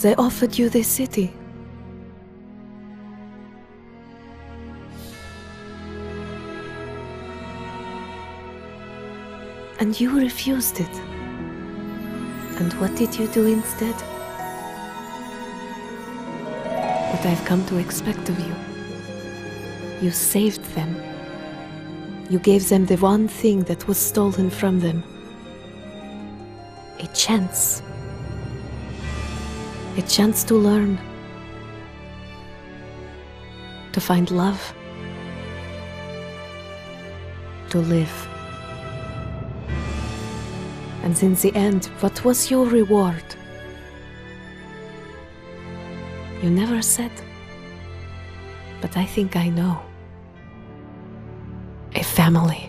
They offered you this city. And you refused it. And what did you do instead? What I've come to expect of you. You saved them. You gave them the one thing that was stolen from them. A chance. A chance to learn. To find love. To live. And in the end, what was your reward? You never said. But I think I know. A family.